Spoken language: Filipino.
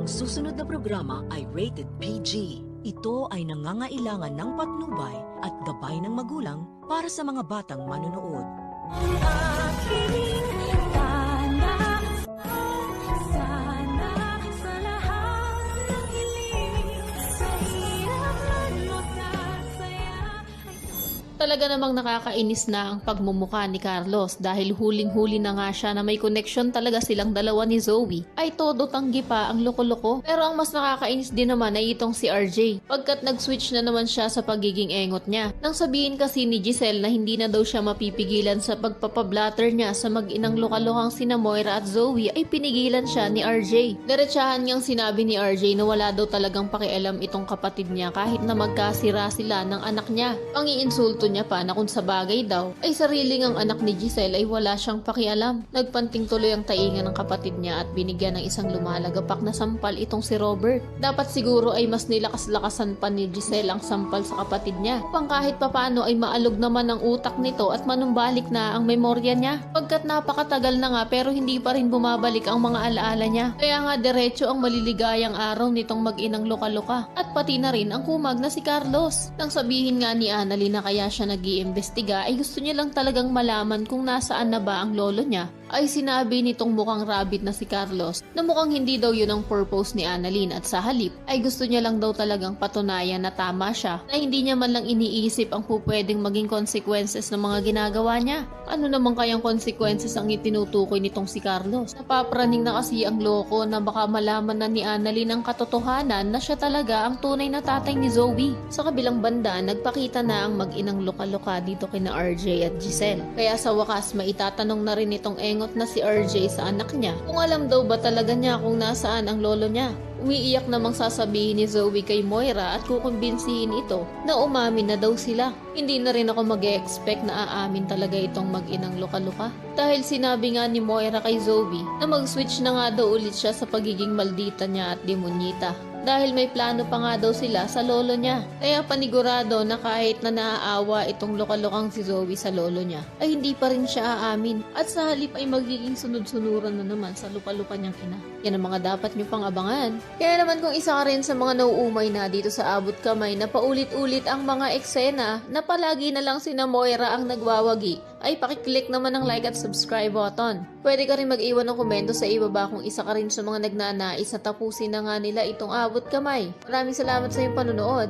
Ang susunod na programa ay rated PG. Ito ay nangangailangan ng patnubay at gabay ng magulang para sa mga batang manonood. Ang aking tanda, sana sa lahat ng hiling, sa hirap man masasaya. Talaga namang nakakainis na ang pagmumukha ni Carlos dahil huling-huli na nga siya na may connection talaga silang dalawa ni Zoe. Ay todo tanggi pa ang loko-loko. Pero ang mas nakakainis din naman ay itong si RJ. Pagkat nag-switch na naman siya sa pagiging engot niya. Nang sabihin kasi ni Giselle na hindi na daw siya mapipigilan sa pagpapablatter niya sa mag-inang loka-lokang sina Moira at Zoe ay pinigilan siya ni RJ. Diretsahan niyang sinabi ni RJ na wala daw talagang pakialam itong kapatid niya kahit na magkasira sila ng anak niya. Pangiinsulto niya pa na kung sa bagay daw ay sariling ang anak ni Giselle ay wala siyang pakialam. Nagpanting tuloy ang tainga ng kapatid niya at binigyan ng isang lumalagapak na sampal itong si Robert. Dapat siguro ay mas nilakas-lakasan pa ni Giselle ang sampal sa kapatid niya upang kahit papano ay maalog naman ang utak nito at manumbalik na ang memorya niya. Pagkat napakatagal na nga pero hindi pa rin bumabalik ang mga alaala niya. Kaya nga diretso ang maliligayang araw nitong mag-inang loka-loka at pati na rin ang kumag na si Carlos. Nang sabihin nga ni Annalyn na kaya siya nag-iimbestiga ay gusto niya lang talagang malaman kung nasaan na ba ang lolo niya, ay sinabi nitong mukhang rabbit na si Carlos na mukhang hindi daw yun ang purpose ni Annalyn at sa halip ay gusto niya lang daw talagang patunayan na tama siya na hindi niya man lang iniisip ang pupwedeng maging consequences ng mga ginagawa niya. Ano naman kayang consequences ang itinutukoy nitong si Carlos? Napapraning na kasi ang loko na baka malaman na ni Annalyn ang katotohanan na siya talaga ang tunay na tatay ni Zoe. Sa kabilang banda, nagpakita na ang mag-inang loka-loka dito kina RJ at Giselle. Kaya sa wakas maitatanong na rin itong engot na si RJ sa anak niya kung alam daw ba talaga niya kung nasaan ang lolo niya. Umiiyak namang sasabihin ni Zoe kay Moira at kukumbinsihin ito na umamin na daw sila. Hindi na rin ako mag-e-expect na aamin talaga itong mag-inang loka-loka. Dahil sinabi nga ni Moira kay Zoe na mag-switch na nga daw ulit siya sa pagiging maldita niya at demonyita. Dahil may plano pa nga daw sila sa lolo niya. Kaya panigurado na kahit na naaawa itong loka-lokang si Zoe sa lolo niya, ay hindi pa rin siya aamin. At sa halip ay magiging sunod-sunuran na naman sa lupa-lupa niyang ina. Yan ang mga dapat niyo pang abangan. Kaya naman kung isa ka rin sa mga nauumay na dito sa abot kamay na paulit-ulit ang mga eksena na palagi na lang sina Moira ang nagwawagi, ay pakiclick naman ng like at subscribe button. Pwede ka rin mag-iwan ng komento sa ibaba kung isa ka rin sa mga nagnanais na tapusin na nga nila itong abot kamay. Maraming salamat sa iyong panonood.